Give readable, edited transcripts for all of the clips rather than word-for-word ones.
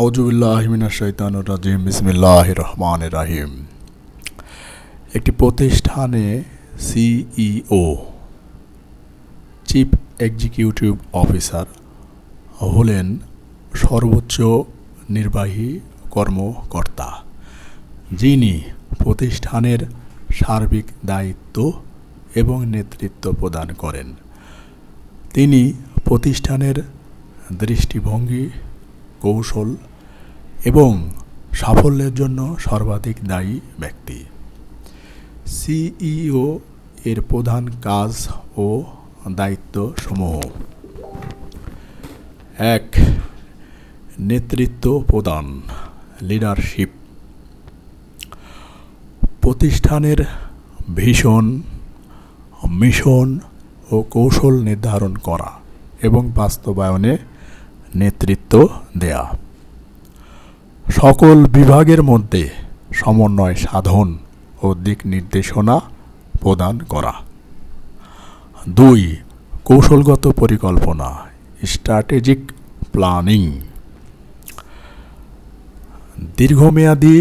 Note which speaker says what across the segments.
Speaker 1: আউযুবিল্লাহি মিনাশ শাইতানির রাজিম বিসমিল্লাহির রহমানির রহিম। একটি প্রতিষ্ঠানে সিইও চিফ এক্সিকিউটিভ অফিসার হলেন সর্বোচ্চ নির্বাহী কর্মকর্তা, যিনি প্রতিষ্ঠানের সার্বিক দায়িত্ব এবং নেতৃত্ব প্রদান করেন। তিনি প্রতিষ্ঠানের দৃষ্টিভঙ্গি, কৌশল এবং সাফল্যের জন্য সর্বাধিক দায়ী ব্যক্তি। সিইও এর প্রধান কাজ ও দায়িত্ব সমূহ: ১. নেতৃত্ব প্রদান, লিডারশিপ। প্রতিষ্ঠানের ভিশন, মিশন ও কৌশল নির্ধারণ করা এবং বাস্তবায়নে নেতৃত্ব দেয়া। সকল বিভাগের মধ্যে সমন্বয় সাধন ও দিক নির্দেশনা প্রদান করা। ২. কৌশলগত পরিকল্পনা, স্ট্র্যাটেজিক প্ল্যানিং। দীর্ঘমেয়াদী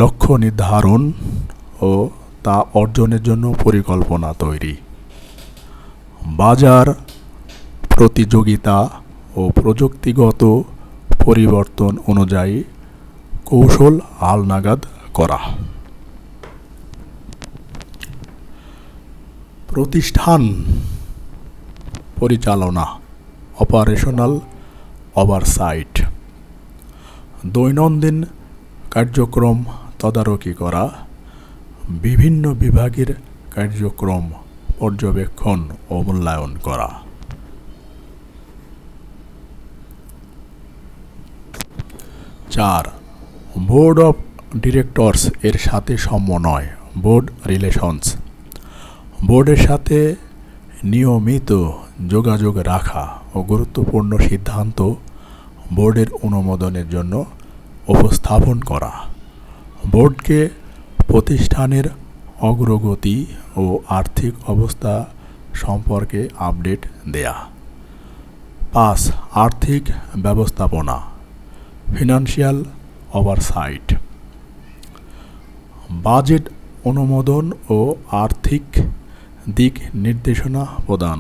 Speaker 1: লক্ষ্য নির্ধারণ ও তা অর্জনের জন্য পরিকল্পনা তৈরি। বাজার, প্রতিযোগিতা ও প্রযুক্তিগত পরিবর্তন অনুযায়ী কৌশল হালনাগাদ করা। প্রতিষ্ঠান পরিচালনা, অপারেশনাল ওভারসাইট। দৈনন্দিন কার্যক্রম তদারকি করা, বিভিন্ন বিভাগের কার্যক্রম পর্যবেক্ষণ ও মূল্যায়ন করা। ৪. বোর্ড অফ ডিরেক্টরস এর সাথে সমন্বয়, বোর্ড রিলেশনস। বোর্ডের সাথে নিয়মিত যোগাযোগ রাখা ও গুরুত্বপূর্ণ সিদ্ধান্ত বোর্ডের অনুমোদনের জন্য উপস্থাপন করা। বোর্ডকে প্রতিষ্ঠানের অগ্রগতি ও আর্থিক অবস্থা সম্পর্কে আপডেট দেয়া। ৫. আর্থিক ব্যবস্থাপনা, ফিনান্সিয়াল ওভারসাইট। বাজেট অনুমোদন ও আর্থিক দিক নির্দেশনা প্রদান।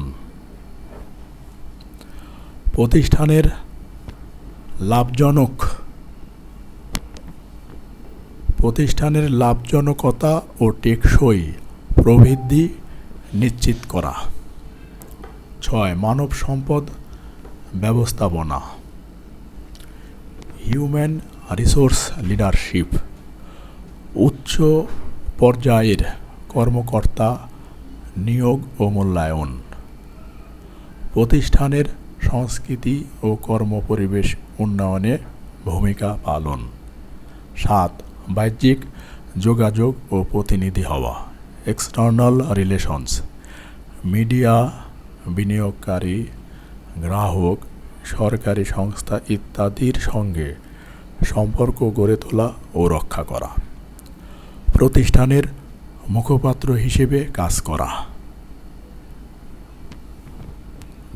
Speaker 1: প্রতিষ্ঠানের লাভজনকতা ও টেকসই প্রবৃদ্ধি নিশ্চিত করা। ৬. মানব সম্পদ ব্যবস্থাপনা, হিউম্যান রিসোর্স লিডারশিপ। উচ্চ পর্যায়ের কর্মকর্তা নিয়োগ ও মূল্যায়ন। প্রতিষ্ঠানের সংস্কৃতি ও কর্মপরিবেশ উন্নয়নে ভূমিকা পালন। ৭. বাহ্যিক যোগাযোগ ও প্রতিনিধি হওয়া, এক্সটার্নাল রিলেশনস। মিডিয়া, বিনিয়োগকারী, গ্রাহক, সরকারি সংস্থা ইত্যাদির সঙ্গে সম্পর্ক গড়ে তোলা ও রক্ষা করা। প্রতিষ্ঠানের মুখপাত্র হিসেবে কাজ করা।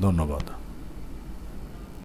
Speaker 1: ধন্যবাদ।